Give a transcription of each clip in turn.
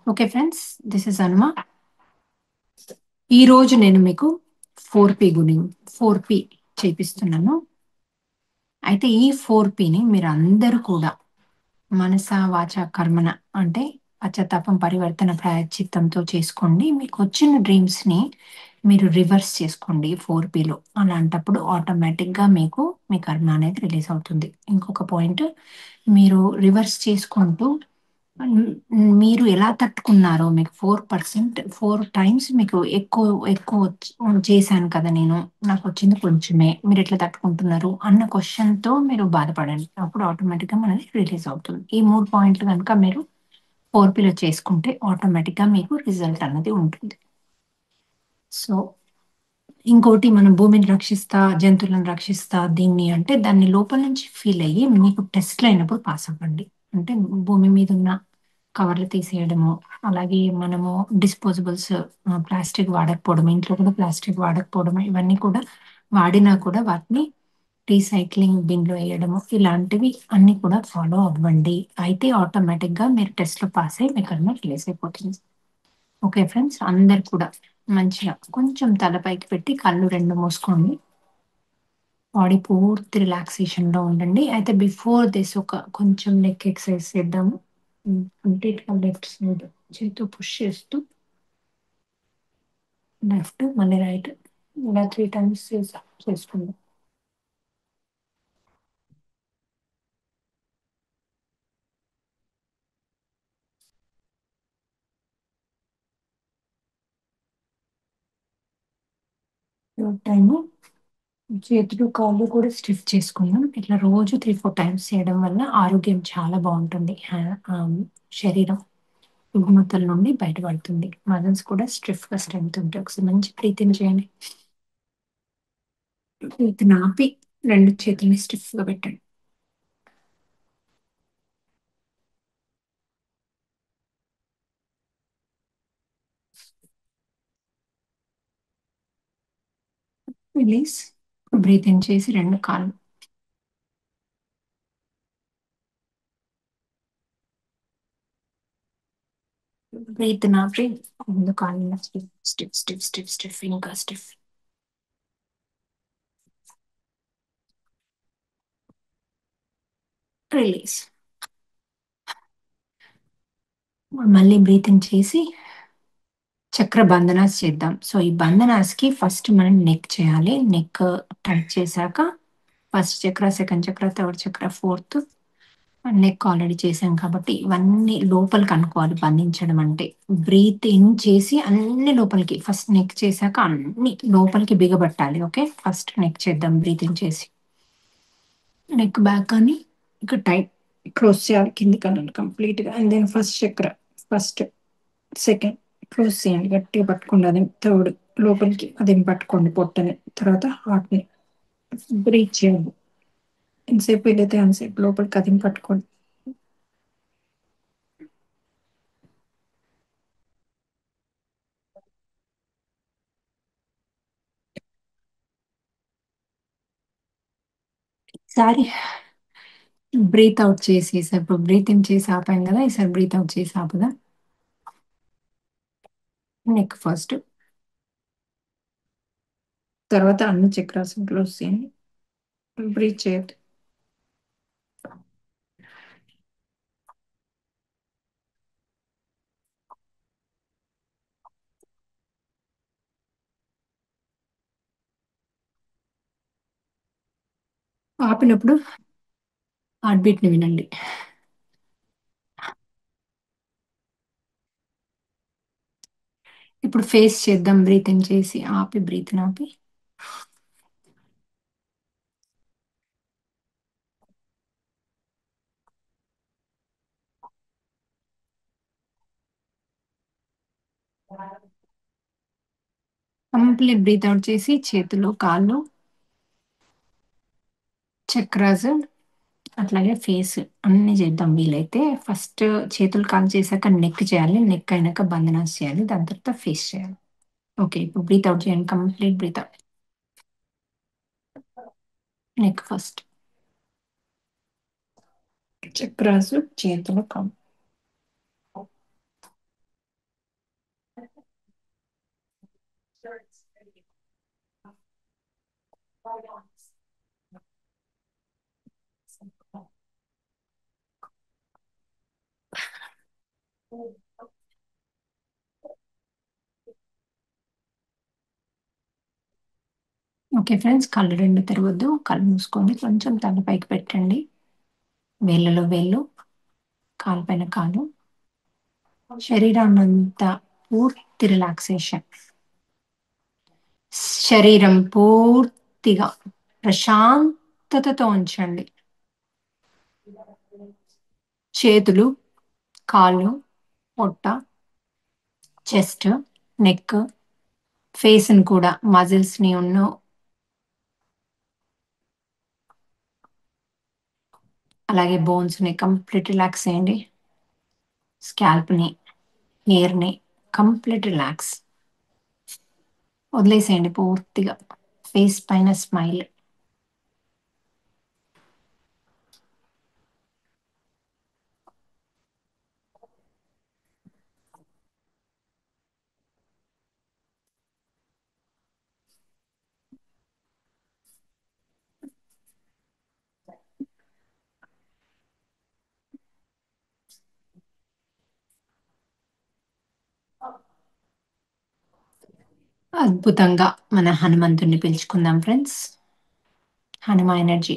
Okay friends, this is అన్మ. ఈరోజు నేను మీకు 4P గురించి 4P చేపిస్తున్నాను. అయితే ఈ 4Pని మీరు అందరూ కూడా మనస, వాచ, కర్మన అంటే పశ్చాత్తాపం, పరివర్తన, ప్రాయశ్చిత్తంతో చేసుకోండి. మీకు వచ్చిన డ్రీమ్స్ని మీరు రివర్స్ చేసుకోండి 4Pలో. అలాంటప్పుడు ఆటోమేటిక్గా మీ కర్మ అనేది రిలీజ్ అవుతుంది. ఇంకొక పాయింట్, మీరు రివర్స్ చేసుకుంటూ మీరు ఎలా తట్టుకున్నారో మీకు 4 టైమ్స్ మీకు ఎక్కువ ఎక్కువ చేశాను కదా నేను, నాకు వచ్చింది కొంచెమే, మీరు ఎట్లా తట్టుకుంటున్నారు అన్న క్వశ్చన్తో మీరు బాధపడండి. అప్పుడు ఆటోమేటిక్గా మనది రిలీజ్ అవుతుంది. ఈ 3 పాయింట్లు కనుక మీరు 4Pలో చేసుకుంటే ఆటోమేటిక్గా మీకు రిజల్ట్ అన్నది ఉంటుంది. సో ఇంకోటి, మనం భూమిని రక్షిస్తా, జంతువులను రక్షిస్తా దీన్ని అంటే దాన్ని లోపల నుంచి ఫీల్ అయ్యి మీకు టెస్ట్లు అయినప్పుడు పాస్ అవ్వండి. అంటే భూమి మీద ఉన్న కవర్లు తీసేయడము, అలాగే మనము డిస్పోజబుల్స్, ప్లాస్టిక్ వాడకపోవడం, ఇంట్లో కూడా ప్లాస్టిక్ వాడకపోవడం, ఇవన్నీ కూడా వాడినా కూడా వాటిని రీసైక్లింగ్ బిన్లో వేయడము, ఇలాంటివి అన్ని కూడా ఫాలో అవ్వండి. అయితే ఆటోమేటిక్గా మీరు టెస్ట్లో పాస్ అయ్యి మీ కర్మ రిలీజ్ అయిపోతుంది. ఓకే ఫ్రెండ్స్, అందరు కూడా మంచిగా కొంచెం తల పైకి పెట్టి కళ్ళు రెండు మూసుకోండి. బాడీ పూర్తి రిలాక్సేషన్లో ఉండండి. అయితే బిఫోర్ దిస్ ఒక కొంచెం నెక్ ఎక్సర్సైజ్ చేద్దాము. కంప్లీట్గా లెఫ్ట్ సైడ్ చేతితో పుష్ చేస్తూ లెఫ్ట్ మళ్ళీ రైట్ ఇలా 3 టైమ్స్ చేసుకుందాం. టైము చేతులు కాళ్ళు కూడా స్టిఫ్ చేసుకుందాం. ఇట్లా రోజు 3-4 టైమ్స్ చేయడం వల్ల ఆరోగ్యం చాలా బాగుంటుంది. శరీరం రుగ్మతల నుండి బయటపడుతుంది. మజిల్స్ కూడా స్టిఫ్గా స్ట్రెంగ్త్ ఉంటాయి. ఒకసారి మంచి బ్రీతింగ్ చేయండి. బ్రీత్ ఆపి రెండు చేతుల్ని స్టిఫ్గా పెట్టండి. రిలీజ్. బ్రీత్ ఇన్ చేసి రెండు కాళ్ళు, బ్రీత్ ఆపి రెండు కాళ్ళు stiff stiff stiff stiff stiff ఇంకా స్టిఫ్. రిలీజ్. మళ్ళీ బ్రీత్ ఇన్ చేసి చక్ర బంధనాస్ చేద్దాం. సో ఈ బంధనాస్కి ఫస్ట్ మనం నెక్ చేయాలి. నెక్ టైట్ చేశాక ఫస్ట్ చక్ర, సెకండ్ చక్ర, థర్డ్ చక్ర, ఫోర్త్. నెక్ ఆల్రెడీ చేశాం కాబట్టి ఇవన్నీ లోపలికి అనుకోవాలి. బంధించడం అంటే బ్రీత్ ఇన్ చేసి అన్ని లోపలికి, ఫస్ట్ నెక్ చేశాక అన్ని లోపలికి బిగబట్టాలి. ఓకే, ఫస్ట్ నెక్ చేద్దాం. బ్రీత్ ఇన్ చేసి నెక్ బ్యాక్ అని ఇక్కడ టైట్ క్లోజ్ చేయాలి కిందికి అన్నాను కంప్లీట్గా. అండ్ దెన్ ఫస్ట్ చక్ర, ఫస్ట్ సెకండ్ క్లోజ్ చేయండి, గట్టిగా పట్టుకోండి. అది థర్డ్ లోపలికి అదేం పట్టుకోండి పొట్టని. తర్వాత హార్ట్ని బ్రీత్ చేయండి. ఎంతసేపు వీలైతే అంతసేపు లోపలికి అదేం పట్టుకోండి. ఈసారి బ్రీత్ అవుట్ చేసి, ఇప్పుడు బ్రీత్ ఇన్ చేసి ఆపాం కదా, ఈసారి బ్రీత్ అవుట్ చేసి ఆపుదా. నెక్ ఫస్ట్, తర్వాత అన్ని చక్రాలను క్లోజ్ చేయండి. బ్రీత్ చేయద్దు. ఆపినప్పుడు హార్ట్ బీట్ ని వినండి. ఇప్పుడు ఫేస్ చేద్దాం. బ్రీత్ ఇన్ చేసి ఆపి, బ్రీత్ ఆపి కంప్లీట్ బ్రీత్ అవుట్ చేసి చేతులు, కాళ్ళు, చక్రాస్, అట్లాగే ఫేస్ అన్ని చేద్దాం వీలైతే. ఫస్ట్ చేతులు కాల్ చేశాక నెక్ చేయాలి, నెక్ అయినాక బంధనాస్ చేయాలి, దాని తర్వాత ఫేస్ చేయాలి. ఓకే, ఇప్పుడు బ్రీత్ అవుట్ చేయండి. Complete breathe out. Neck first, chakras, చేతులు, కాళ్ళు. ఓకే ఫ్రెండ్స్, కళ్ళు రెండు తెరవద్దు, కళ్ళు మూసుకోండి, కొంచెం తల పైకి పెట్టండి. వేళ్ళలో వేళ్ళు, కాలు పైన కాలు, శరీరాన్ని అంతా పూర్తి రిలాక్సేషన్. శరీరం పూర్తిగా ప్రశాంతతతో ఉంచండి. చేతులు, కాళ్ళు, పొట్ట, చెస్ట్, నెక్, ఫేస్ని కూడా, మజిల్స్ని అలాగే బోన్స్ని కంప్లీట్ రిలాక్స్ చేయండి. స్కాల్ప్ని, హెయిర్ని కంప్లీట్ రిలాక్స్ వదిలేసేయండి పూర్తిగా. ఫేస్ పైన స్మైల్. అద్భుతంగా మన హనుమంతుణ్ణి పిలుచుకుందాం ఫ్రెండ్స్. హనుమ ఎనర్జీ.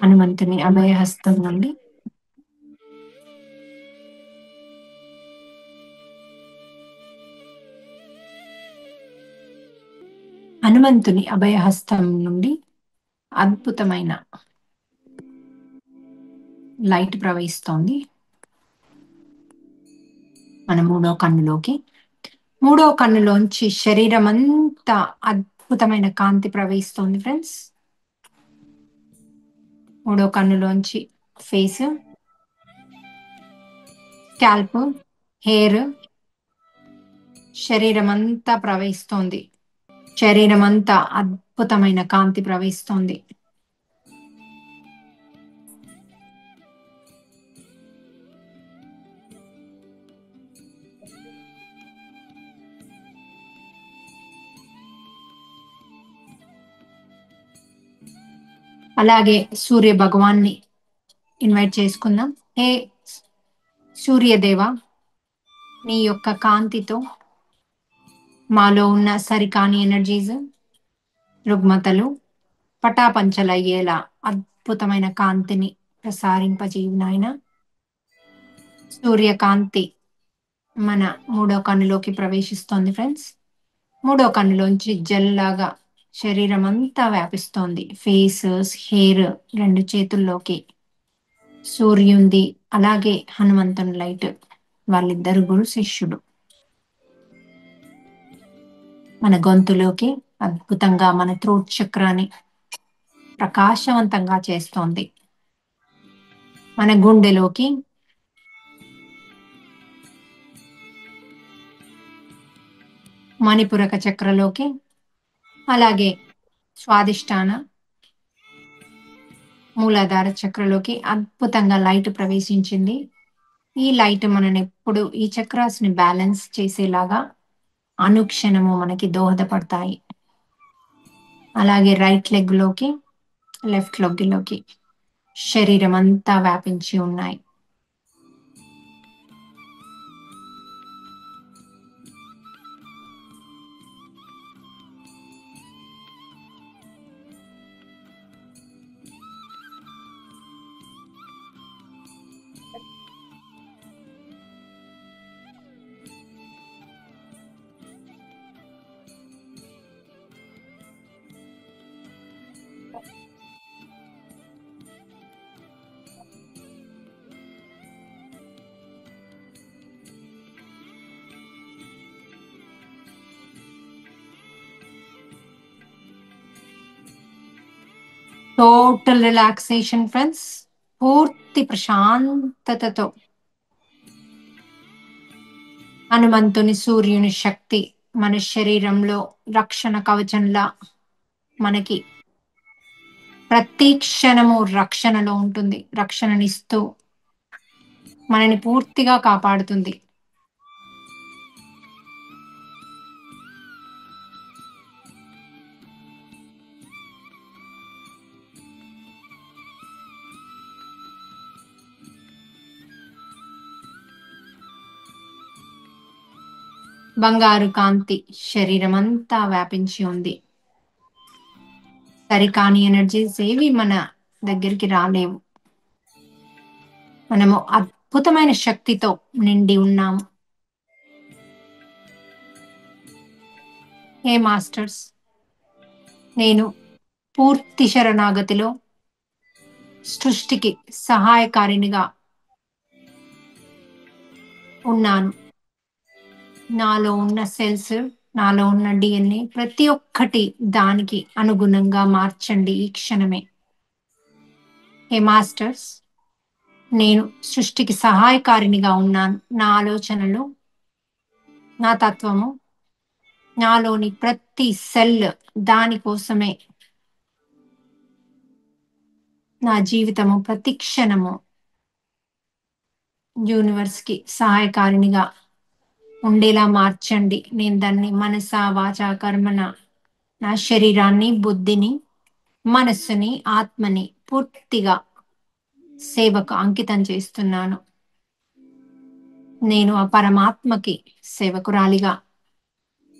హనుమంతుని అభయహస్తం నుండి హనుమంతుని అభయహస్తం నుండి అద్భుతమైన లైట్ ప్రవహిస్తోంది మన మూడో కన్నులోకి. మూడో కన్నులోంచి శరీరం అంతా అద్భుతమైన కాంతి ప్రవహిస్తోంది ఫ్రెండ్స్. మూడో కన్నులోంచి ఫేస్, స్కాల్ప్, హెయిర్, శరీరం అంతా ప్రవహిస్తోంది. శరీరం అంతా అద్భుతమైన కాంతి ప్రవహిస్తోంది. అలాగే సూర్య భగవాన్ని ఇన్వైట్ చేసుకుందాం. హే సూర్యదేవ, నీ యొక్క కాంతితో మాలో ఉన్న సరికాని ఎనర్జీస్, రుగ్మతలు పటాపంచలయ్యేలా అద్భుతమైన కాంతిని ప్రసారింపజేయు నాయన. సూర్యకాంతి మన మూడో కన్నులోకి ప్రవేశిస్తోంది ఫ్రెండ్స్. మూడో కన్నులోంచి జెల్లాగా శరీరం అంతా వ్యాపిస్తోంది. ఫేస్, హెయిర్, రెండు చేతుల్లోకి సూర్యుంది. అలాగే హనుమంతుని లైట్, వాళ్ళిద్దరు గురు శిష్యుడు. మన గొంతులోకి అద్భుతంగా మన థ్రోట్ చక్రాన్ని ప్రకాశవంతంగా చేస్తోంది. మన గుండెలోకి మణిపురక చక్రలోకి, అలాగే స్వాదిష్టాన మూలాధార చక్రలోకి అద్భుతంగా లైట్ ప్రవేశించింది. ఈ లైట్ మనని ఎప్పుడు ఈ చక్రాస్ని బ్యాలెన్స్ చేసేలాగా అనుక్షణము మనకి దోహదపడతాయి. అలాగే రైట్ లెగ్ లోకి, లెఫ్ట్ లెగ్లోకి శరీరం అంతా వ్యాపించి ఉన్నాయి. Total relaxation friends. పూర్తి ప్రశాంతతతో హనుమంతుని, సూర్యుని శక్తి మన శరీరంలో రక్షణ కవచంలా మనకి ప్రతి క్షణము రక్షణలో ఉంటుంది. రక్షణనిస్తూ మనని పూర్తిగా కాపాడుతుంది. బంగారు కాంతి శరీరమంతా వ్యాపించి ఉంది. సరికాని ఎనర్జీస్ ఏవి మన దగ్గరికి రాలేవు. మనము అద్భుతమైన శక్తితో నిండి ఉన్నాము. హే మాస్టర్స్, నేను పూర్తి శరణాగతిలో సృష్టికి సహాయకారినిగా ఉన్నాను. నాలో ఉన్న సెల్స్, నాలో ఉన్న డిఎన్ఏ ప్రతి ఒక్కటి దానికి అనుగుణంగా మార్చండి ఈ క్షణమే. హే మాస్టర్స్, నేను సృష్టికి సహాయకారినిగా ఉన్నాను. నా ఆలోచనలు, నా తత్వము, నాలోని ప్రతి సెల్ దానికోసమే. నా జీవితము ప్రతి క్షణము యూనివర్స్కి సహాయకారినిగా ఉండేలా మార్చండి. నేను దాన్ని మనస, వాచ, కర్మన, నా శరీరాన్ని, బుద్ధిని, మనస్సుని, ఆత్మని పూర్తిగా సేవకు అంకితం చేస్తున్నాను. నేను ఆ పరమాత్మకి సేవకురాలిగా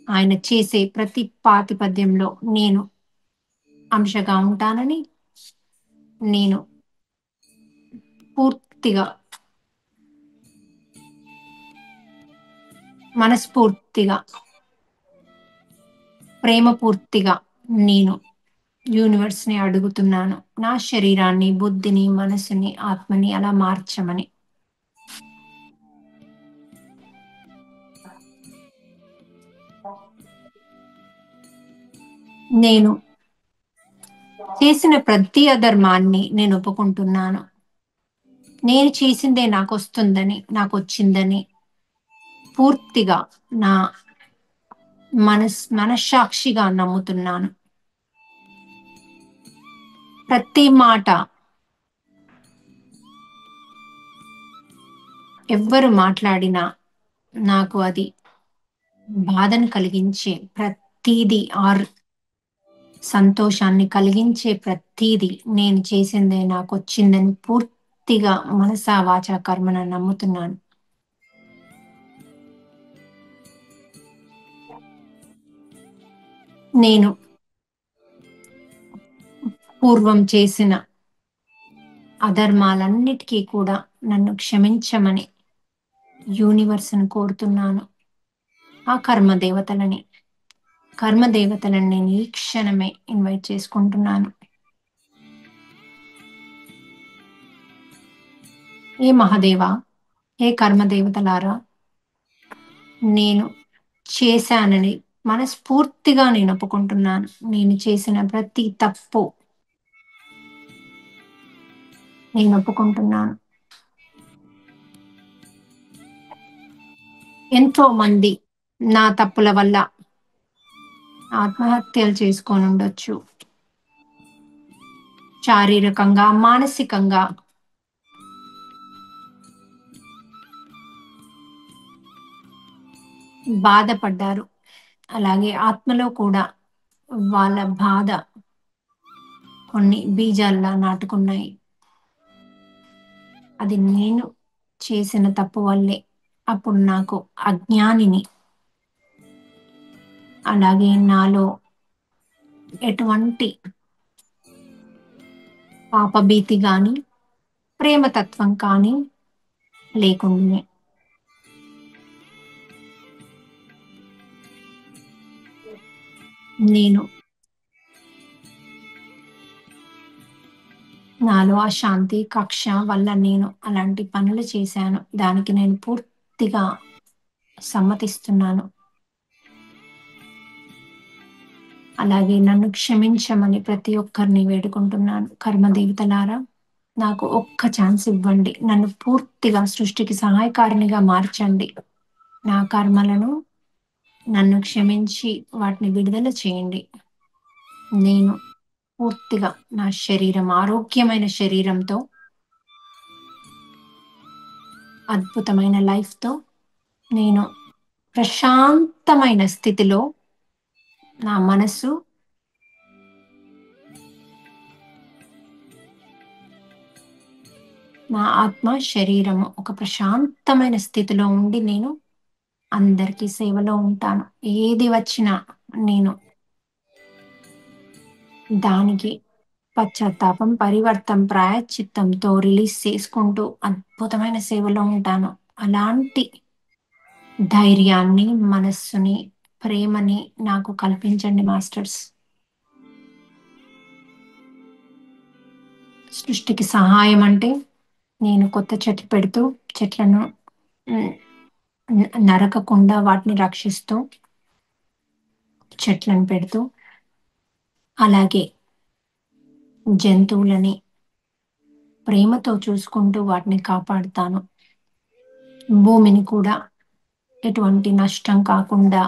ఆయన చేసే ప్రతి ప్రాతిపద్యంలో నేను అంశగా ఉంటానని నేను పూర్తిగా మనస్ఫూర్తిగా ప్రేమపూర్తిగా నేను యూనివర్స్ని అడుగుతున్నాను. నా శరీరాన్ని, బుద్ధిని, మనసుని, ఆత్మని అలా మార్చమని. నేను చేసిన ప్రతి అధర్మాన్ని నేను ఒప్పుకుంటున్నాను. నేను చేసిందే నాకు వస్తుందని, నాకు వచ్చిందని పూర్తిగా నా మనస్సాక్షిగా నమ్ముతున్నాను. ప్రతి మాట ఎవ్వరు మాట్లాడినా నాకు అది బాధను కలిగించే ప్రతీది ఆర్ సంతోషాన్ని కలిగించే ప్రతీది నేను చేసిందే నాకు వచ్చిందని పూర్తిగా మనసా, వాచ, కర్మన నమ్ముతున్నాను. నేను పూర్వం చేసిన అధర్మాలన్నిటికీ కూడా నన్ను క్షమించమని యూనివర్స్ను కోరుతున్నాను. ఆ కర్మదేవతలని నేను ఈ క్షణమే ఇన్వైట్ చేసుకుంటున్నాను. ఏ మహాదేవా, ఏ కర్మదేవతలారా, నేను చేశానని మనస్ఫూర్తిగా నేను ఒప్పుకుంటున్నాను. నేను చేసిన ప్రతి తప్పు నేను ఒప్పుకుంటున్నాను. ఎంతో మంది నా తప్పుల వల్ల ఆత్మహత్యలు చేసుకొని ఉండొచ్చు. శారీరకంగా, మానసికంగా బాధపడ్డారు. అలాగే ఆత్మలో కూడా వాళ్ళ బాధ కొన్ని బీజాల్లా నాటుకున్నాయి. అది నేను చేసిన తప్పు వల్లే. అప్పుడు నాకు అజ్ఞానిని, అలాగే నాలో ఎటువంటి పాపభీతి కానీ, ప్రేమతత్వం కానీ లేకుండానే నేను నాలో ఆ శాంతి, కక్ష వల్ల నేను అలాంటి పనులు చేశాను. దానికి నేను పూర్తిగా సమ్మతిస్తున్నాను. అలాగే నన్ను క్షమించమని ప్రతి ఒక్కరిని వేడుకుంటున్నాను. కర్మదేవతలారా, నాకు ఒక్క ఛాన్స్ ఇవ్వండి. నన్ను పూర్తిగా సృష్టికి సహాయకారినిగా మార్చండి. నా కర్మలను నన్ను క్షమించి వాటిని విడుదల చేయండి. నేను పూర్తిగా నా శరీరం, ఆరోగ్యమైన శరీరంతో, అద్భుతమైన లైఫ్తో, నేను ప్రశాంతమైన స్థితిలో నా మనసు, నా ఆత్మ, శరీరము ఒక ప్రశాంతమైన స్థితిలో ఉండి నేను అందరికీ సేవలో ఉంటాను. ఏది వచ్చినా నేను దానికి పశ్చాత్తాపం, పరివర్తం, ప్రాయశ్చిత్తంతో రిలీజ్ చేసుకుంటూ అద్భుతమైన సేవలో ఉంటాను. అలాంటి ధైర్యాన్ని, మనస్సుని, ప్రేమని నాకు కల్పించండి మాస్టర్స్. సృష్టికి సహాయం అంటే నేను కొత్త చెట్లు పెడుతూ, చెట్లను హ్మ్, నరకకుండా వాటిని రక్షిస్తూ, చెట్లను పెడుతూ, అలాగే జంతువులని ప్రేమతో చూసుకుంటూ వాటిని కాపాడుతాను. భూమిని కూడా ఎటువంటి నష్టం కాకుండా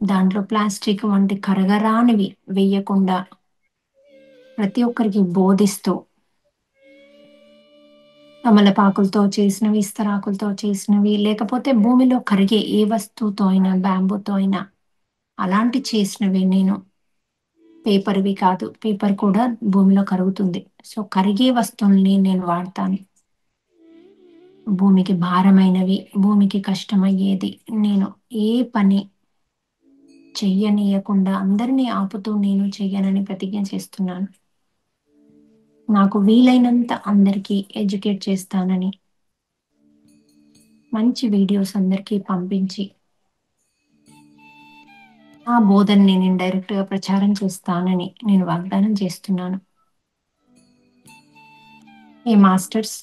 దాంట్లో ప్లాస్టిక్ వంటి కరగరానివి వేయకుండా ప్రతి ఒక్కరికి బోధిస్తూ తమలపాకులతో చేసినవి, ఇస్తరాకులతో చేసినవి, లేకపోతే భూమిలో కరిగే ఏ వస్తువుతో అయినా, బ్యాంబూతో అయినా అలాంటి చేసినవి నేను పేపర్‌వి కాదు. పేపర్ కూడా భూమిలో కరుగుతుంది. సో, కరిగే వస్తువుల్ని నేను వాడతాను. భూమికి భారమైనవి, భూమికి కష్టమయ్యేది నేను ఏ పని చెయ్యనీయకుండా అందరినీ ఆపుతూ నేను చెయ్యనని ప్రతిజ్ఞ చేస్తున్నాను. నాకు వీలైనంత అందరికీ ఎడ్యుకేట్ చేస్తానని, మంచి వీడియోస్ అందరికీ పంపించి, ఆ బోధనని నేను డైరెక్ట్‌గా ప్రచారం చేస్తానని నేను వాగ్దానం చేస్తున్నాను. ఏ మాస్టర్స్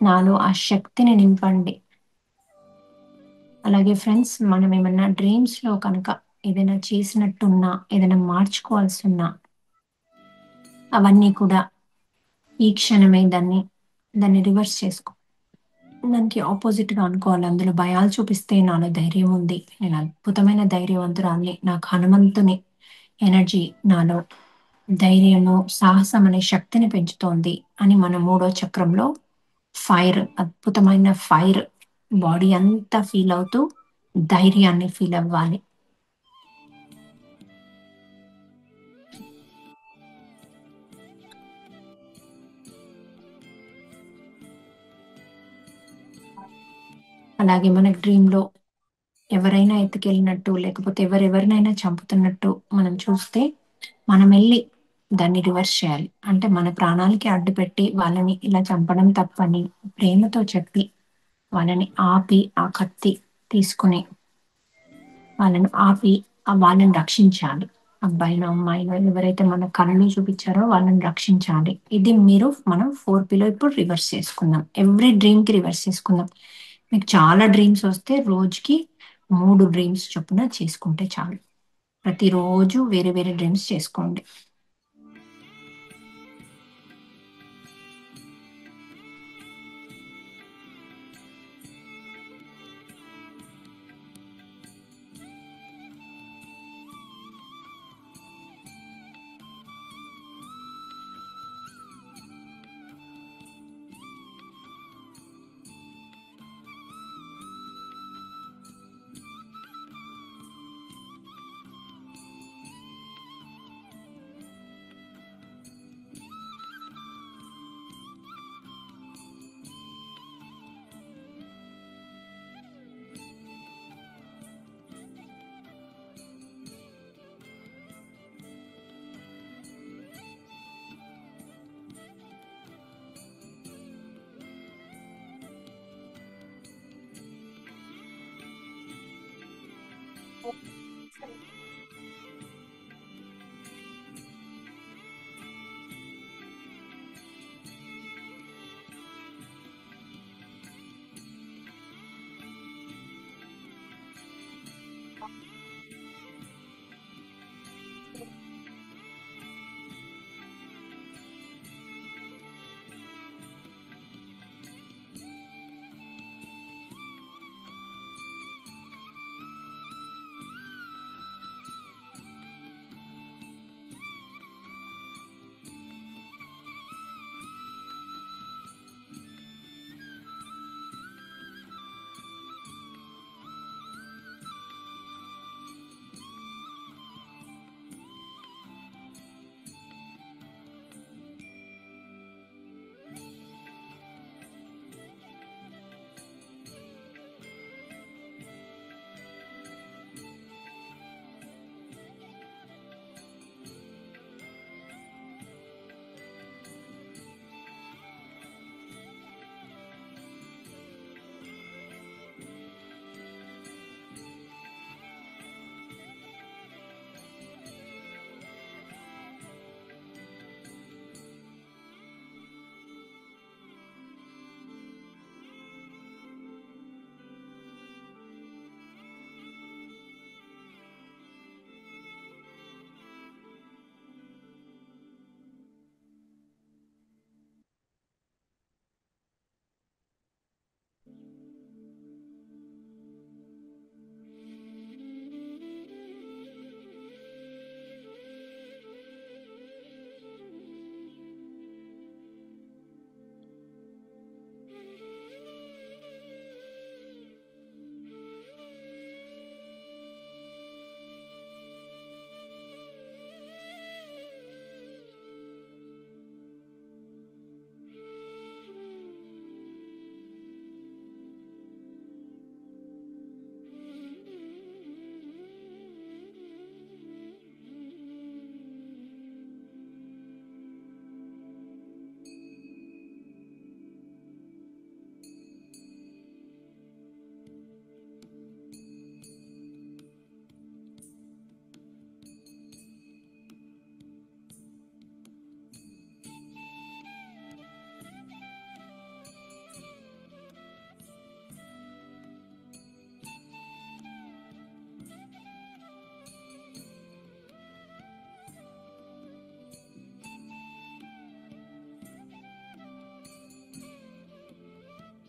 నాలో ఆ శక్తిని నింపండి. అలాగే ఫ్రెండ్స్ మనం ఏమన్నా డ్రీమ్స్‌లో కనుక ఏదైనా చేసినట్టున్నా, ఏదైనా మార్చుకోవాల్సున్నా అవన్నీ కూడా ఈ క్షణమే దాన్ని రివర్స్ చేసుకో. దానికి ఆపోజిట్‌గా అనుకోవాలి. అందులో భయాలు చూపిస్తే నాలో ధైర్యం ఉంది. నేను అద్భుతమైన ధైర్యవంతురాలిని. నాకు హనుమంతుని ఎనర్జీ నాలో ధైర్యము, సాహసం అనే శక్తిని పెంచుతోంది అని మన మూడో చక్రంలో ఫైర్ అద్భుతమైన ఫైర్ బాడీ అంతా ఫీల్ అవుతూ ధైర్యాన్ని ఫీల్ అవ్వాలి. అలాగే మన డ్రీమ్‌లో ఎవరైనా ఎత్తుకెళ్ళినట్టు, లేకపోతే ఎవరెవరినైనా చంపుతున్నట్టు మనం చూస్తే, మనమెళ్లి దాన్ని రివర్స్ చేయాలి. అంటే మన ప్రాణాలకి అడ్డుపెట్టి వాళ్ళని ఇలా చంపడం తప్పని ప్రేమతో చెప్పి, వాళ్ళని ఆపి, ఆ కత్తి తీసుకొని వాళ్ళని ఆపి, వాళ్ళని రక్షించాలి. అబ్బాయినో, అమ్మాయినో ఎవరైతే మన కలలో చూపిచ్చారో వాళ్ళని రక్షించాలి. ఇది మనం 4Pలో ఇప్పుడు రివర్స్ చేసుకుందాం. ఎవ్రీ డ్రీమ్‌కి రివర్స్ చేసుకుందాం. మీకు చాలా డ్రీమ్స్ వస్తే రోజుకి 3 డ్రీమ్స్ చొప్పున చేసుకుంటే చాలు. ప్రతిరోజు వేరే వేరే డ్రీమ్స్ చేసుకోండి.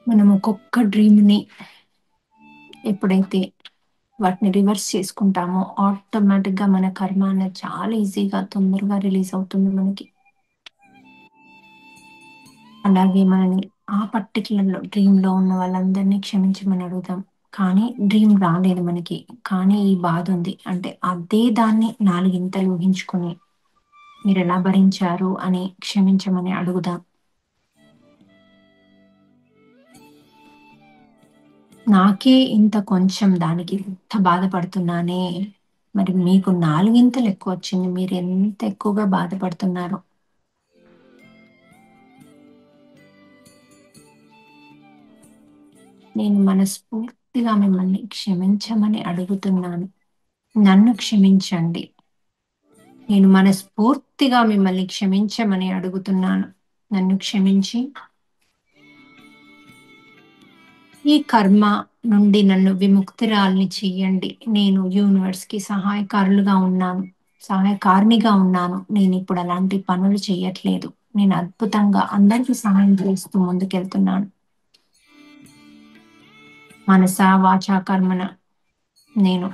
మనం ఒక్కొక్క డ్రీమ్‌ని ఎప్పుడైతే వాటిని రివర్స్ చేసుకుంటామో, ఆటోమేటిక్‌గా మన కర్మ అనేది చాలా ఈజీగా, తొందరగా రిలీజ్ అవుతుంది మనకి. అలాగే మనని ఆ పర్టిక్యులర్‌లో డ్రీమ్‌లో ఉన్న వాళ్ళందరినీ క్షమించమని అడుగుతాం. కానీ డ్రీమ్ రాలేదు మనకి. కానీ ఈ బాధుంది. అంటే అదే దాన్ని నాలుగింతలు ఊహించుకొని మీరెలా భరించారు అని క్షమించమని అడుగుదాం. నాకే ఇంత కొంచెం దానికి ఇంత బాధపడుతున్నానే, మరి మీకు నాలుగింతలు ఎక్కువొచ్చింది. మీరెంత ఎక్కువగా బాధపడుతున్నారో. నేను మనస్ఫూర్తిగా మిమ్మల్ని క్షమించమని అడుగుతున్నాను. నన్ను క్షమించండి. నేను మనస్ఫూర్తిగా మిమ్మల్ని క్షమించమని అడుగుతున్నాను. నన్ను క్షమించి, ఈ కర్మ నుండి నన్ను విముక్తురాలిని చెయ్యండి. నేను యూనివర్స్‌కి సహాయకారిణిగా ఉన్నాను. నేనిప్పుడు అలాంటి పనులు చెయ్యట్లేదు. నేను అద్భుతంగా అందరికీ సహాయం చేస్తూ ముందుకెళ్తున్నాను. మనస, వాచా, కర్మణ నేను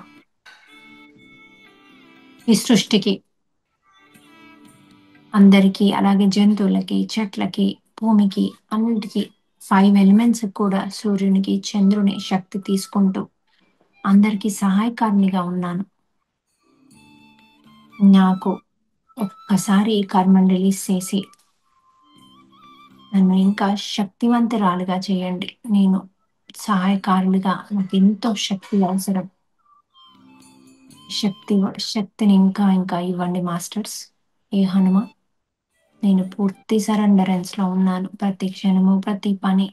ఈ సృష్టికి, అందరికీ, అలాగే జంతువులకి, చెట్లకి, భూమికి, అన్నిటికి 5 ఎలిమెంట్స్‌కి కూడా సూర్యునికి, చంద్రుని శక్తి తీసుకుంటూ అందరికీ సహాయకారిణిగా ఉన్నాను. నాకు ఒక్కసారి ఈ కర్మని రిలీజ్ చేసి, నన్ను ఇంకా శక్తివంతురాలిగా చేయండి. నేను సహాయకారులుగా నాకెంతో శక్తి అవసరం. శక్తిని ఇంకా ఇంకా ఇవ్వండి మాస్టర్స్. ఏ హనుమ, నేను పూర్తి సరెండరెన్స్‌లో ఉన్నాను. ప్రతి క్షణము, ప్రతి పని,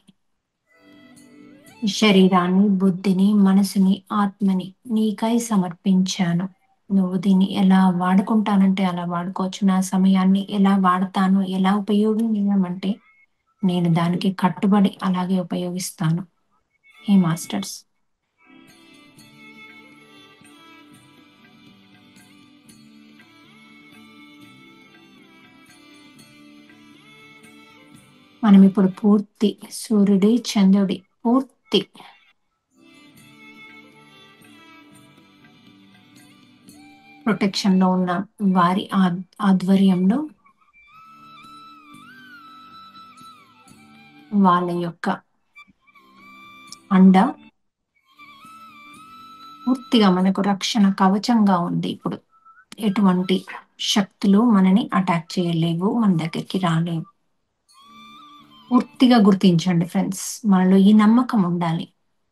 శరీరాన్ని, బుద్ధిని, మనసుని, ఆత్మని నీకై సమర్పించాను. నువ్వు దీన్ని ఎలా వాడుకుంటానంటే అలా వాడుకోవచ్చు. నా సమయాన్ని ఎలా వాడతాను, ఎలా ఉపయోగించమంటే నేను దానికి కట్టుబడి అలాగే ఉపయోగిస్తాను. హే మాస్టర్స్! మనమిప్పుడు పూర్తి సూర్యుడి, చంద్రుడి పూర్తి ప్రొటెక్షన్‌లో ఉన్నాం. వారి ఆధ్వర్యంలో వాళ్ళ యొక్క అండ పూర్తిగా మనకు రక్షణ కవచంగా ఉంది ఇప్పుడు. ఎటువంటి శక్తులు మనని అటాక్ చేయలేవు. మన దగ్గరికి రాలేవు. పూర్తిగా గుర్తించండి ఫ్రెండ్స్. మనలో ఈ నమ్మకం ఉండాలి.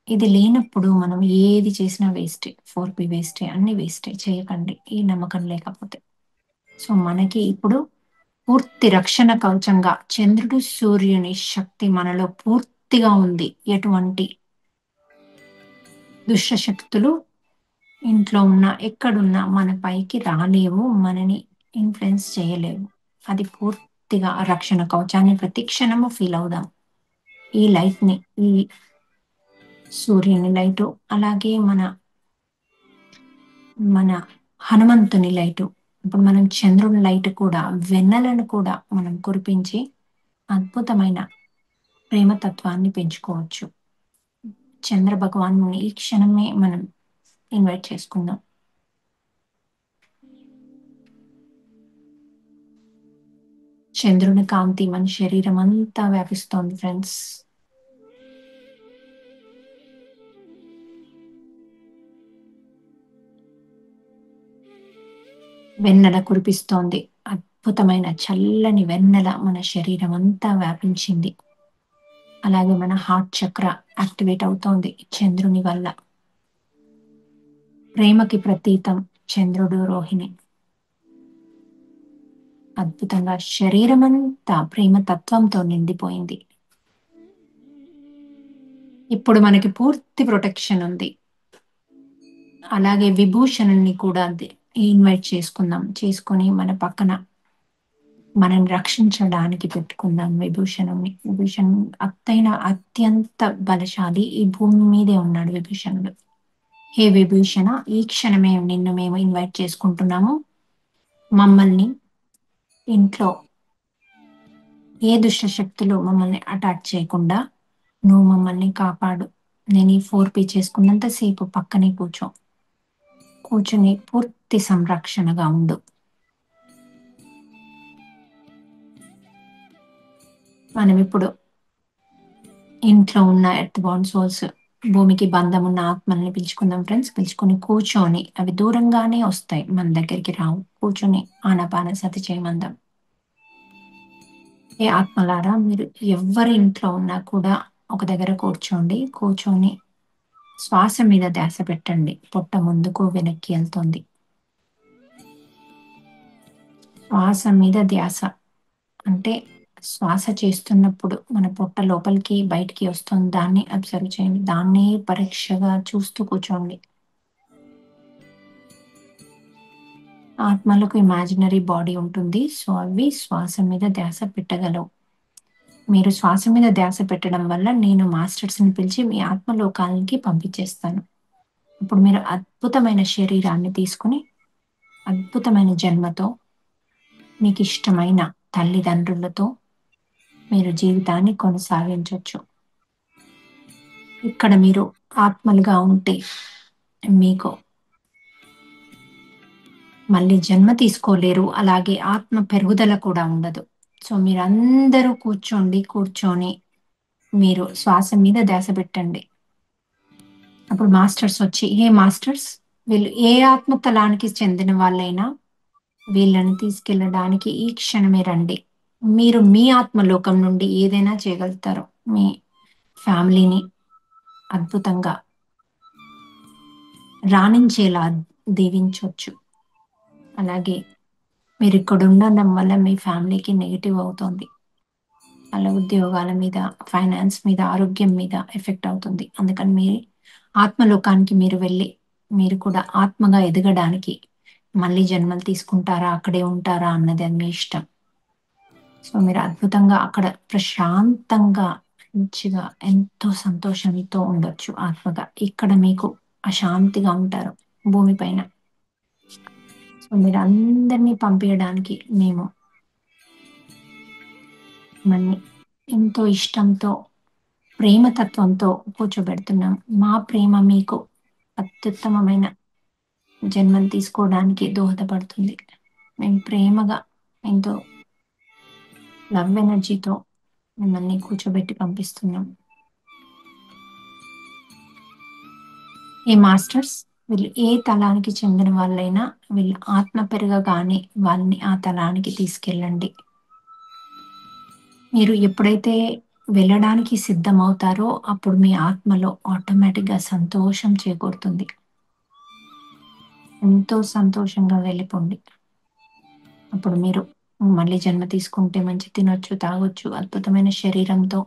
ఇది లేనప్పుడు మనం ఏది చేసినా వేస్టే. 4 వేస్టే. అన్నీ వేస్టే. చేయకండి. ఈ నమ్మకం లేకపోతే. సో, మనకి ఇప్పుడు పూర్తి రక్షణ కవచంగా చంద్రుడు, సూర్యుని శక్తి మనలో పూర్తిగా ఉంది. ఎటువంటి దుష్ట శక్తులు ఇంట్లో ఉన్నా, ఎక్కడున్నా మన పైకి రాలేవు. మనని ఇన్‌ఫ్లుయెన్స్ చేయలేవు. అది పూర్తిగా ఆ రక్షణ కవచాన్ని ప్రతి క్షణము ఫీల్ అవుదాం. ఈ లైట్‌ని, ఈ సూర్యుని లైటు, అలాగే మన హనుమంతుని లైటు. ఇప్పుడు మనం చంద్రుని లైట్ కూడా, వెన్నెలను కూడా మనం కురిపించి అద్భుతమైన ప్రేమతత్వాన్ని పెంచుకోవచ్చు. చంద్ర భగవానుని ఈ క్షణమే మనం ఇన్వైట్ చేసుకుందాం. చంద్రుని కాంతి మన శరీరం అంతా వ్యాపిస్తోంది ఫ్రెండ్స్. వెన్నెల కురిపిస్తోంది. అద్భుతమైన చల్లని వెన్నెల మన శరీరం అంతా వ్యాపించింది. అలాగే మన హార్ట్ చక్ర యాక్టివేట్ అవుతోంది చంద్రుని వల్ల. ప్రేమకి ప్రతీతం చంద్రుడు, రోహిణి. అద్భుతంగా శరీరమంతా ప్రేమ తత్వంతో నిండిపోయింది. ఇప్పుడు మనకి పూర్తి ప్రొటెక్షన్ ఉంది. అలాగే విభూషణుని కూడా ఇన్వైట్ చేసుకుందాం. చేసుకొని మన పక్కన మనల్ని రక్షించడానికి పెట్టుకుందాం విభూషణుడిని. విభూషణ్ అత్యంత బలశాలి. ఈ భూమి మీదే ఉన్నాడు విభూషణుడు. హే విభూషణ! ఈ క్షణమే నిన్ను మేము ఇన్వైట్ చేసుకుంటున్నాము. మమ్మల్ని ఇంట్లో ఏ దుష్ట శక్తులు మమ్మల్ని అటాక్ చేయకుండా నువ్వు మమ్మల్ని కాపాడు. నేను ఈ 4P చేసుకున్నంత సేపు పక్కనే కూర్చో. కూర్చొని పూర్తి సంరక్షణగా ఉండు. మనమిప్పుడు ఇంట్లో ఉన్న ఎర్త్ బౌండ్ సోల్స్, భూమికి బంధం ఉన్న ఆత్మల్ని పిలుచుకుందాం ఫ్రెండ్స్. పిలుచుకొని కూర్చొని, అవి దూరంగానే వస్తాయి, మన దగ్గరికి రావు. కూర్చొని ఆనాపానసతి చేయమందాం. ఏ ఆత్మలారా, మీరు ఎవ్వరి ఇంట్లో ఉన్నా కూడా ఒక దగ్గర కూర్చోండి. కూర్చొని శ్వాస మీద ధ్యాస పెట్టండి. పొట్ట ముందుకు వెనక్కి వెళ్తుంది. శ్వాస మీద ధ్యాస అంటే శ్వాస చేస్తున్నప్పుడు మన పొట్ట లోపలికి బయటికి వస్తుంది. దాన్ని అబ్జర్వ్ చేయండి. దాన్ని పరీక్షగా చూస్తూ కూర్చోండి. ఆత్మలకు ఇమాజినరీ బాడీ ఉంటుంది. సో అవి శ్వాస మీద ధ్యాస పెట్టగలవు. మీరు శ్వాస మీద ధ్యాస పెట్టడం వల్ల నేను మాస్టర్స్ని పిలిచి మీ ఆత్మలోకాలకి పంపించేస్తాను. ఇప్పుడు మీరు అద్భుతమైన శరీరాన్ని తీసుకుని అద్భుతమైన జన్మతో మీకు ఇష్టమైన తల్లిదండ్రులతో మీరు జీవితాన్ని కొనసాగించవచ్చు. ఇక్కడ మీరు ఆత్మలుగా ఉంటే మీకు మళ్ళీ జన్మ తీసుకోలేరు. అలాగే ఆత్మ పెరుగుదల కూడా ఉండదు. సో మీరందరూ కూర్చొని మీరు శ్వాస మీద ధ్యాస పెట్టండి. అప్పుడు మాస్టర్స్ వచ్చి, ఏ మాస్టర్స్, వీళ్ళు ఏ ఆత్మ తలానికి చెందిన వాళ్ళైనా వీళ్ళని తీసుకెళ్ళడానికి ఈ క్షణమే రండి. మీరు మీ ఆత్మలోకం నుండి ఏదైనా చేయగలుగుతారు. మీ ఫ్యామిలీని అద్భుతంగా రాణించేలా దీవించవచ్చు. అలాగే మీరు ఇక్కడ ఉండడం వల్ల మీ ఫ్యామిలీకి నెగిటివ్ అవుతుంది. అలా ఉద్యోగాల మీద, ఫైనాన్స్ మీద, ఆరోగ్యం మీద ఎఫెక్ట్ అవుతుంది. అందుకని మీ ఆత్మలోకానికి మీరు వెళ్ళి మీరు కూడా ఆత్మగా ఎదగడానికి మళ్ళీ జన్మలు తీసుకుంటారా, అక్కడే ఉంటారా అన్నది అది మీ ఇష్టం. సో మీరు అద్భుతంగా అక్కడ ప్రశాంతంగా మంచిగా ఎంతో సంతోషంతో ఉండొచ్చు ఆత్మగా. ఇక్కడ మీకు అశాంతిగా ఉంటారు భూమిపైన. సో మీరు అందరినీ పంపించడానికి మేము మన్ని ఎంతో ఇష్టంతో, ప్రేమతత్వంతో కూర్చోబెడుతున్నాం. మా ప్రేమ మీకు అత్యుత్తమమైన జన్మను తీసుకోవడానికి దోహదపడుతుంది. మేము ప్రేమగా ఎంతో లవ్ ఎనర్జీతో మిమ్మల్ని కూర్చోబెట్టి పంపిస్తున్నాం. ఈ మాస్టర్స్ వీళ్ళు ఏ తలానికి చెందిన వాళ్ళైనా వీళ్ళు ఆత్మ పెరగగానే వాళ్ళని ఆ తలానికి తీసుకెళ్ళండి. మీరు ఎప్పుడైతే వెళ్ళడానికి సిద్ధమవుతారో అప్పుడు మీ ఆత్మలో ఆటోమేటిక్గా సంతోషం చేకూరుతుంది. ఎంతో సంతోషంగా వెళ్ళిపోండి. అప్పుడు మీరు మళ్ళీ జన్మ తీసుకుంటే మంచి తినొచ్చు, తాగొచ్చు, అద్భుతమైన శరీరంతో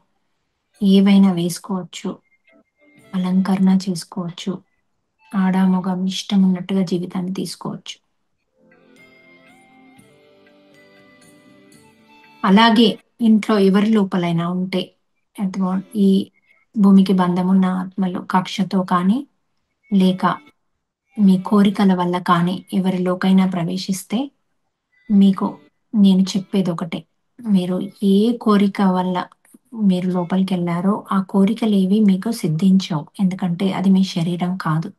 ఏవైనా వేసుకోవచ్చు, అలంకరణ చేసుకోవచ్చు, ఆడామొగం ఇష్టం ఉన్నట్టుగా జీవితాన్ని తీసుకోవచ్చు. అలాగే ఇంట్లో ఎవరి లోపలైనా ఉంటే అదిగో ఈ భూమికి బంధమున్న ఆత్మలు కక్షతో కానీ లేక మీ కోరికల వల్ల కానీ ఎవరిలోకైనా ప్రవేశిస్తే మీకు నేను చెప్పేది ఒకటే. మీరు ఏ కోరిక వల్ల మీరు లోపలికి వెళ్ళారో ఆ కోరికలు ఏవి మీకు సిద్ధించవు. ఎందుకంటే అది మీ శరీరం కాదు.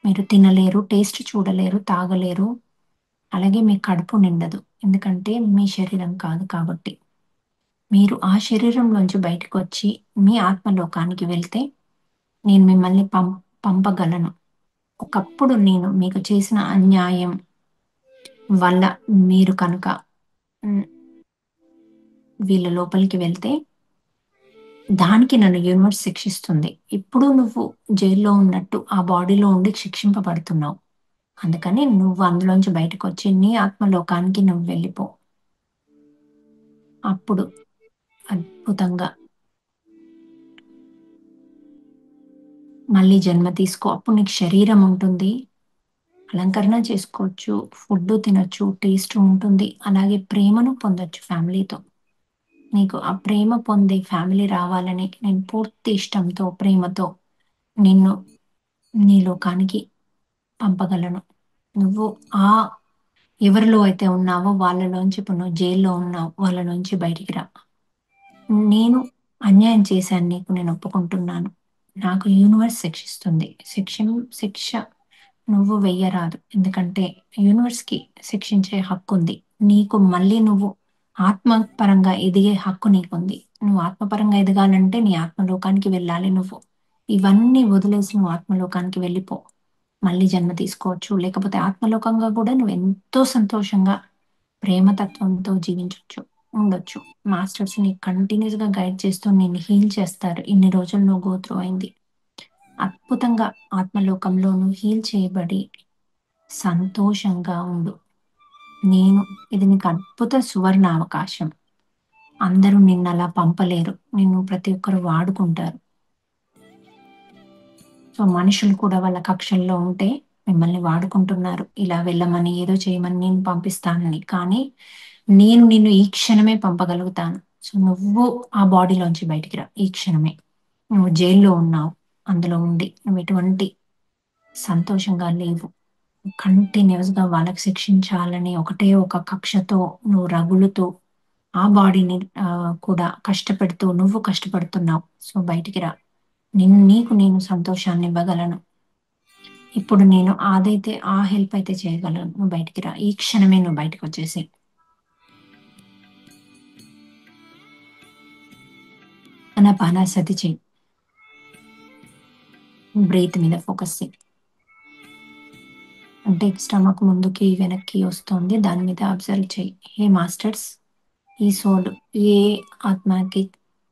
మీరు తినలేరు, టేస్ట్ చూడలేరు, తాగలేరు, అలాగే మీ కడుపు నిండదు. ఎందుకంటే మీ శరీరం కాదు కాబట్టి. మీరు ఆ శరీరంలోంచి బయటకు వచ్చి మీ ఆత్మలోకానికి వెళ్తే నేను మిమ్మల్ని పంపగలను. ఒకప్పుడు నేను మీకు చేసిన అన్యాయం వల్ల మీరు కనుక హ్మ్, వీళ్ళ లోపలికి వెళ్తే దానికి నన్ను యూనివర్స్ శిక్షిస్తుంది. ఇప్పుడు నువ్వు జైల్లో ఉన్నట్టు ఆ బాడీలో ఉండి శిక్షింపబడుతున్నావు. అందుకని నువ్వు అందులోంచి బయటకు వచ్చి నీ ఆత్మలోకానికి నువ్వు వెళ్ళిపో. అప్పుడు అద్భుతంగా మళ్ళీ జన్మ తీసుకో. అప్పుడు నీకు శరీరం ఉంటుంది, అలంకరణ చేసుకోవచ్చు, ఫుడ్ తినొచ్చు, టేస్ట్ ఉంటుంది. అలాగే ప్రేమను పొందొచ్చు ఫ్యామిలీతో. నీకు ఆ ప్రేమ పొందే ఫ్యామిలీ రావాలని నేను పూర్తి ఇష్టంతో, ప్రేమతో నిన్ను నీ లోకానికి పంపగలను. నువ్వు ఆ ఎవరిలో అయితే ఉన్నావో వాళ్ళలోంచి, ఇప్పుడు నువ్వు జైల్లో ఉన్నావు, వాళ్ళ నుంచి బయటికి రా. నేను అన్యాయం చేశాను నీకు, నేను ఒప్పుకుంటున్నాను. నాకు యూనివర్స్ శిక్షిస్తుంది. శిక్ష నువ్వు వెయ్యరాదు. ఎందుకంటే యూనివర్స్‌కి శిక్షించే హక్కుంది. నీకు మళ్ళీ నువ్వు ఆత్మపరంగా ఎదిగే హక్కు నీకుంది. నువ్వు ఆత్మపరంగా ఎదగాలంటే నీ ఆత్మలోకానికి వెళ్ళాలి నువ్వు. ఇవన్నీ వదిలేసి నువ్వు ఆత్మలోకానికి వెళ్ళిపో. మళ్ళీ జన్మ తీసుకోవచ్చు. లేకపోతే ఆత్మలోకంగా కూడా నువ్వెంతో సంతోషంగా, ప్రేమతత్వంతో జీవించొచ్చు, ఉండొచ్చు. మాస్టర్స్ నీకు కంటిన్యూయస్‌గా గైడ్ చేస్తూ నిన్ను హీల్ చేస్తారు. ఇన్ని రోజులు నువ్వు గో త్రూ అయింది. అద్భుతంగా ఆత్మలోకంలో నువ్వు హీల్ చేయబడి సంతోషంగా ఉండు. ఇది నీకు అద్భుత సువర్ణావకాశం. అందరూ నిన్నలా పంపలేరు. నిన్ను ప్రతి ఒక్కరు వాడుకుంటారు. సో, మనుషులు కూడా వాళ్ళ కక్షల్లో ఉంటే మిమ్మల్ని వాడుకుంటున్నారు. ఇలా వెళ్ళమని, ఏదో చేయమని నేను పంపిస్తానని. కానీ నేను నిన్ను ఈ క్షణమే పంపగలుగుతాను. సో, నువ్వు ఆ బాడీలోంచి బయటికి రా ఈ క్షణమే. నువ్వు జైల్‌లో ఉన్నావు. అందులో ఉండి నువ్వు ఎటువంటి సంతోషంగా లేవు. కంటిన్యూయస్‌గా వాళ్ళకి శిక్షించాలని ఒకటే ఒక కక్షతో నువ్వు రగులుతూ, ఆ బాడీని కూడా కష్టపెడుతూ నువ్వు కష్టపడుతున్నావు. సో, బయటికి రా. నీకు నేను సంతోషాన్నివ్వగలను. ఇప్పుడు నేను ఆ హెల్ప్ అయితే చేయగలను. నువ్వు బయటికి రా. ఈ క్షణమే నువ్వు బయటికొచ్చేసేయి. ఆనాపానసతి చెయ్యి. బ్రీత్ మీద ఫోకస్ చెయి. అంటే స్టమక్ ముందుకి, వెనక్కి వస్తోంది. దాని మీద అబ్జర్వ్ చెయ్యి. హే మాస్టర్స్, ఈ సోల్ ఏ ఆత్మకి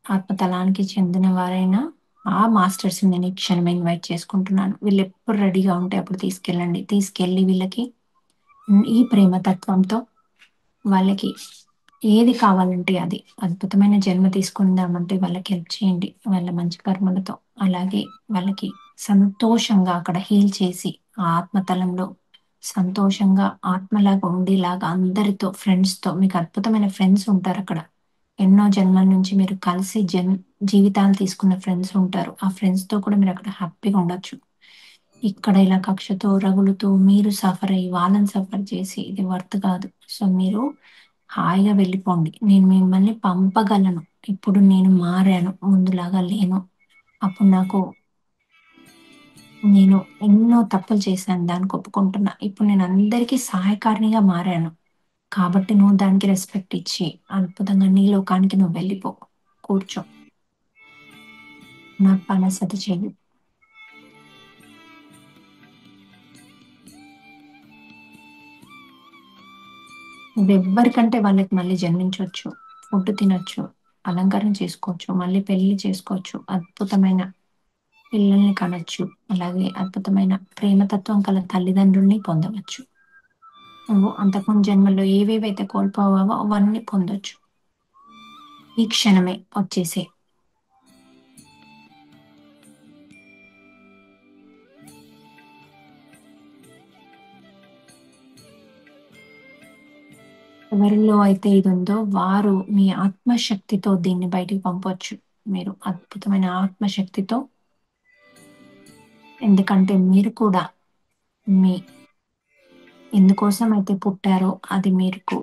ఆత్మతలానికి చెందిన వారైనా ఆ మాస్టర్స్‌ని నేను ఈ క్షణమే ఇన్వైట్ చేసుకుంటున్నాను. వీళ్ళెప్పుడు రెడీగా ఉంటే అప్పుడు తీసుకెళ్ళండి. తీసుకెళ్ళి వీళ్ళకి ఈ ప్రేమ తత్వంతో వాళ్ళకి ఏది కావాలంటే అది అద్భుతమైన జన్మ తీసుకుందామంటే వాళ్ళకి హెల్ప్ చేయండి. వాళ్ళ మంచి కర్మలతో. అలాగే వాళ్ళకి సంతోషంగా అక్కడ హీల్ చేసి, ఆ ఆత్మతలంలో సంతోషంగా ఆత్మలాగా ఉండేలాగా అందరితో ఫ్రెండ్స్‌తో మీకు అద్భుతమైన ఫ్రెండ్స్ ఉంటారక్కడ. ఎన్నో జన్మల నుంచి మీరు కలిసి జీవితాలు తీసుకున్న ఫ్రెండ్స్ ఉంటారు. ఆ ఫ్రెండ్స్‌తో కూడా మీరక్కడ హ్యాపీగా ఉండొచ్చు. ఇక్కడ ఇలా కక్షతో రగులుతూ మీరు సఫర్ అయ్యి, వాళ్ళని సఫర్ చేసి ఇది వర్త్ కాదు. సో, మీరు హాయిగా వెళ్ళిపోండి. నేను మిమ్మల్ని పంపగలను. ఇప్పుడు నేను మారాను. ముందులాగా లేను. అప్పుడు నేను ఎన్నో తప్పులు చేశాను. దానికి ఒప్పుకుంటున్నా. ఇప్పుడు నేను అందరికీ సహాయకారిణిగా మారాను. కాబట్టి నువ్వు దానికి రెస్పెక్ట్ ఇచ్చి, అద్భుతంగా నీ లోకానికి నువ్వు వెళ్ళిపో. కూర్చో. నా పనసతి చెయ్యి. నువ్వెవ్వరికంటే వాళ్ళకి మళ్ళీ జన్మించొచ్చు. ఫుడ్ తినొచ్చు. అలంకరణ చేసుకోవచ్చు. మళ్ళీ పెళ్లి చేసుకోవచ్చు. అద్భుతమైన పిల్లల్ని కనొచ్చు. అలాగే అద్భుతమైన ప్రేమతత్వం కల తల్లిదండ్రుల్ని పొందవచ్చు. నువ్వు అంతకుముందు జన్మలో ఏవేవైతే కోల్పోయావో అవన్నీ పొందొచ్చు. ఈ క్షణమే వచ్చేసేయి. ఎవరిలో అయితే ఇదుందో వారు మీ ఆత్మశక్తితో దీన్ని బయటికి పంపొచ్చు. మీరు అద్భుతమైన ఆత్మశక్తితో ఎందుకంటే మీరు కూడా మీ ఎందుకోసం అయితే పుట్టారో అది మీకు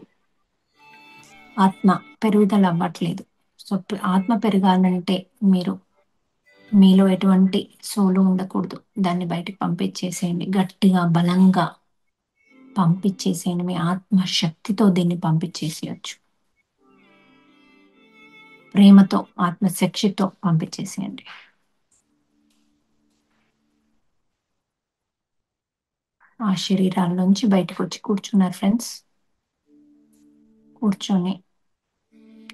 ఆత్మ పెరుగుదల అవ్వట్లేదు. సో, ఆత్మ పెరగాలంటే మీరు మీలో ఎటువంటి సోలు ఉండకూడదు. దాన్ని బయటికి పంపించేసేయండి. గట్టిగా, బలంగా పంపించేసేయండి. మీ ఆత్మ శక్తితో దీన్ని పంపించేసేయొచ్చు. ప్రేమతో, ఆత్మశక్తితో పంపించేసేయండి. ఆ శరీరాల్లోంచి బయటకొచ్చి కూర్చున్నారు ఫ్రెండ్స్. కూర్చొని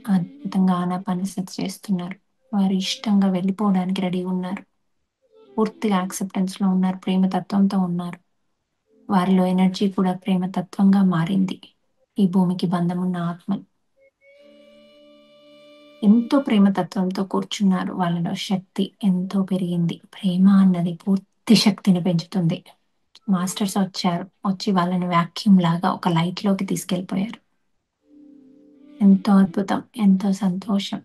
అద్భుతంగా ఆనాపానసతి చేస్తున్నారు. వారు ఇష్టంగా వెళ్ళిపోవడానికి రెడీగా ఉన్నారు. పూర్తిగా యాక్సెప్టెన్స్‌లో ఉన్నారు. ప్రేమతత్వంతో ఉన్నారు. వారిలో ఎనర్జీ కూడా ప్రేమతత్వంగా మారింది. ఈ భూమికి బంధమున్న ఆత్మలు. ఎంతో ప్రేమతత్వంతో కూర్చున్నారు. వాళ్ళలో శక్తి ఎంతో పెరిగింది. ప్రేమ అన్నది పూర్తి శక్తిని పెంచుతుంది. మాస్టర్స్ వచ్చారు. వచ్చి వాళ్ళని వాక్యూమ్ లాగా ఒక లైట్‌లోకి తీసుకెళ్ళిపోయారు. ఎంతో అద్భుతం. ఎంతో సంతోషం.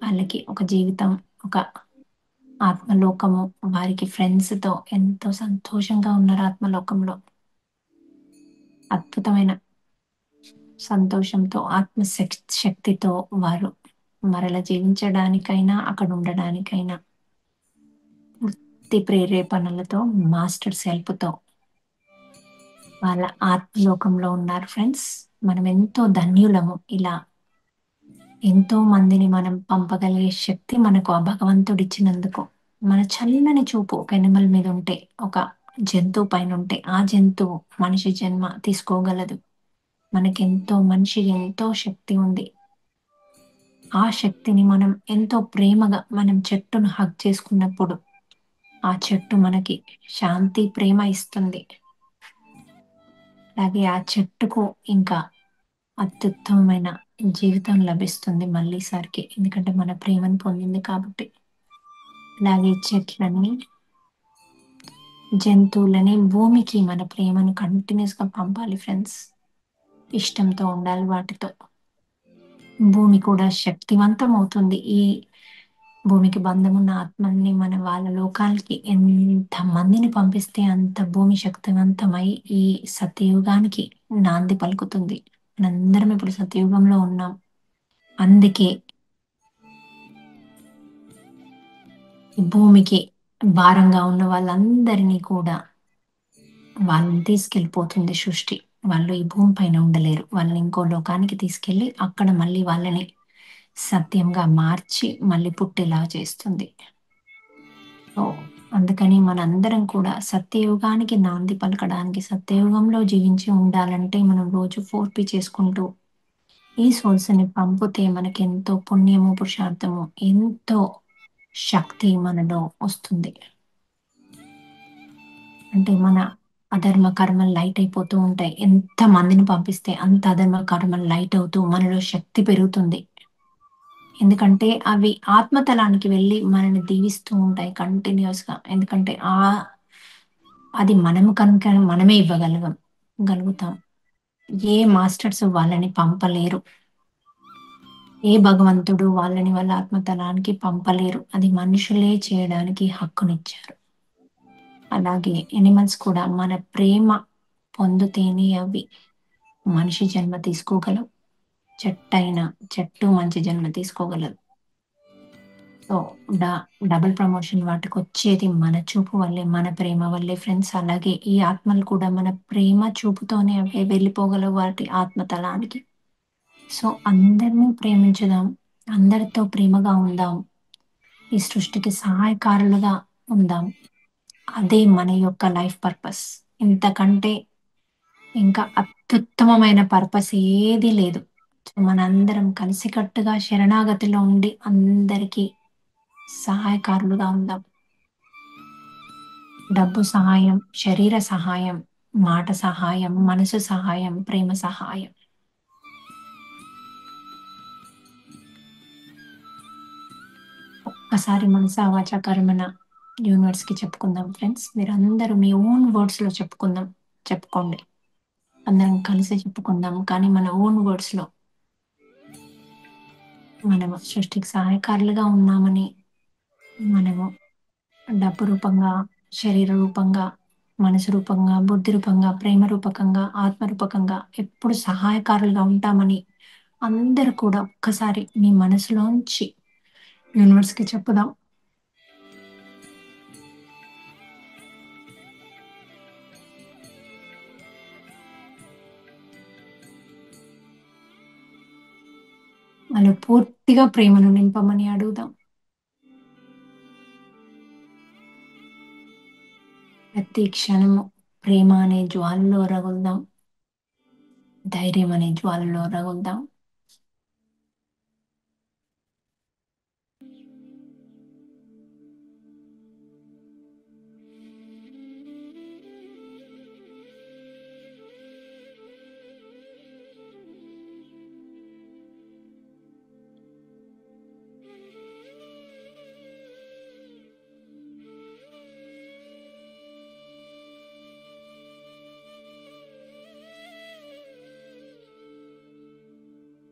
వాళ్ళకి ఒక జీవితం, ఒక ఆత్మలోకము, వారికి ఫ్రెండ్స్‌తో ఎంతో సంతోషంగా ఉన్నారు ఆత్మలోకంలో. అద్భుతమైన సంతోషంతో, శక్తితో వారు మరల జీవించడానికైనా, అక్కడ ఉండడానికైనా పూర్తి ప్రేరేపణలతో, మాస్టర్స్ హెల్ప్‌తో వాళ్ళ ఆత్మలోకంలో ఉన్నారు ఫ్రెండ్స్. మనం ఎంతో ధన్యులము. ఇలా ఎంతో మందిని మనం పంపగలిగే శక్తి మనకు ఆ భగవంతుడిచ్చినందుకు. మన చల్లని చూపు ఒక యానిమల్ మీద ఉంటే, ఒక జంతువు పైన ఉంటే, ఆ జంతువు మనిషి జన్మ తీసుకోగలదు. మనకెంతో మనిషికి ఎంతో శక్తి ఉంది. ఆ శక్తిని మనం ఎంతో ప్రేమగా మనం చెట్టును హగ్ చేసుకున్నప్పుడు, ఆ చెట్టు మనకి శాంతి, ప్రేమ ఇస్తుంది. అలాగే ఆ చెట్టుకు ఇంకా అత్యుత్తమమైన జీవితం లభిస్తుంది మళ్ళీసారికి. ఎందుకంటే మన ప్రేమను పొందింది కాబట్టి. అలాగే చెట్లని, జంతువులని, భూమికి మన ప్రేమను కంటిన్యూస్‌గా పంపాలి ఫ్రెండ్స్. ఇష్టంతో ఉండాలి వాటితో. భూమి కూడా శక్తివంతమవుతుంది. ఈ భూమికి బంధమున్న ఆత్మల్ని మన వాళ్ళ లోకాలకి ఎంత మందిని పంపిస్తే అంత భూమి శక్తివంతమై ఈ సత్యయుగానికి నాంది పలుకుతుంది. మనందరం ఇప్పుడు సత్యయుగంలో ఉన్నాం. అందుకే ఈ భూమికి భారంగా ఉన్న వాళ్ళందరినీ కూడా వాళ్ళని తీసుకెళ్ళిపోతుంది సృష్టి. వాళ్ళు ఈ భూమి పైన ఉండలేరు. వాళ్ళని ఇంకో లోకానికి తీసుకెళ్ళి అక్కడ మళ్ళీ వాళ్ళని సత్యంగా మార్చి మళ్ళీ పుట్టేలా చేస్తుంది. సో, అందుకని మనందరం కూడా సత్యయుగానికి నాంది పలకడానికి, సత్యయుగంలో జీవించి ఉండాలంటే మనం రోజు 4P చేసుకుంటూ ఈ సోల్స్‌ని పంపితే మనకెంతో పుణ్యము, పురుషార్థము, ఎంతో శక్తి మనలో వస్తుంది. అంటే మన అధర్మ కర్మలు లైట్ అయిపోతూ ఉంటాయి. ఎంత మందిని పంపిస్తే అంత అధర్మ కర్మలు లైట్ అవుతూ మనలో శక్తి పెరుగుతుంది. ఎందుకంటే అవి ఆత్మతలానికి వెళ్ళి మనల్ని దీవిస్తూ ఉంటాయి కంటిన్యూయస్‌గా. ఎందుకంటే అది మనము కనుక మనమే గలుగుతాం. ఏ మాస్టర్స్ వాళ్ళని పంపలేరు. ఏ భగవంతుడు వాళ్ళని వాళ్ళ ఆత్మతలానికి పంపలేరు. అది మనుషులే చేయడానికి హక్కునిచ్చారు. అలాగే యానిమల్స్ కూడా మన ప్రేమ పొందితేనే అవి మనిషి జన్మ తీసుకోగలవు. చెట్టైనా చెట్టు మంచి జన్మ తీసుకోగలదు. సో, డ డబుల్ ప్రమోషన్ వాటికొచ్చేది మన చూపు వల్లే, మన ప్రేమ వల్లే ఫ్రెండ్స్. అలాగే ఈ ఆత్మలు కూడా మన ప్రేమ చూపుతోనే అవే వెళ్ళిపోగలవు వాటి ఆత్మతలానికి. సో, అందరిని ప్రేమించుదాం. అందరితో ప్రేమగా ఉందాం. ఈ సృష్టికి సహాయకారులుగా ఉందాం. అదే మన యొక్క లైఫ్ పర్పస్. ఇంతకంటే ఇంకా అత్యుత్తమమైన పర్పస్ ఏదీ లేదు. సో, మనందరం కలిసికట్టుగా శరణాగతిలో ఉండి అందరికీ సహాయకారులుగా ఉందాం. డబ్బు సహాయం, శరీర సహాయం, మాట సహాయం, మనసు సహాయం, ప్రేమ సహాయం. ఒక్కసారి మనసా వాచా కర్మణ యూనివర్స్‌కి చెప్పుకుందాం ఫ్రెండ్స్. మీరందరూ మీ ఓన్ వర్డ్స్‌లో చెప్పుకోండి. అందరం కలిసి చెప్పుకుందాం. కానీ మన ఓన్ వర్డ్స్‌లో మనము సృష్టికి సహాయకారులుగా ఉన్నామని, మనము డబ్బు రూపంగా, శరీర రూపంగా, మనసు రూపంగా, బుద్ధి రూపంగా, ప్రేమ రూపకంగా, ఆత్మ రూపకంగా ఎప్పుడు సహాయకారులుగా ఉంటామని అందరూ కూడా ఒక్కసారి మీ మనసులోంచి యూనివర్స్‌కి చెప్పుదాం. వాళ్ళు పూర్తిగా ప్రేమను నింపమని అడుగుదాం. ప్రతి క్షణము ప్రేమ అనే జ్వాలలో రగులుదాం. ధైర్యం అనే జ్వాలలో రగులుదాం.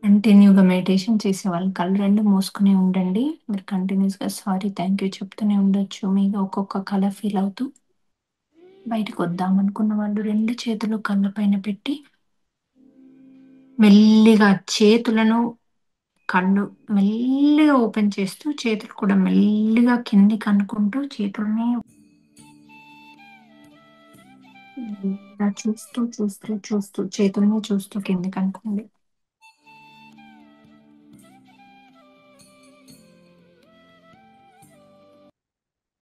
కంటిన్యూగా మెడిటేషన్ చేసేవాళ్ళు కళ్ళు 2 మూసుకునే ఉండండి. మీరు కంటిన్యూస్‌గా సారీ, థాంక్ యూ చెప్తూనే ఉండొచ్చు. మీలో ఒక్కొక్క కల ఫీల్ అవుతూ బయటకొద్దాం అనుకున్న వాళ్ళు 2 చేతులు కళ్ళ పైన పెట్టి మెల్లిగా చేతులను కళ్ళు మెల్లిగా ఓపెన్ చేస్తూ, చేతులు కూడా మెల్లిగా కిందికి అనుకుంటూ, చేతుల్ని ఇలా చూస్తూ, చూస్తూ, చూస్తూ, చేతుల్ని చూస్తూ కిందకనుకోండి.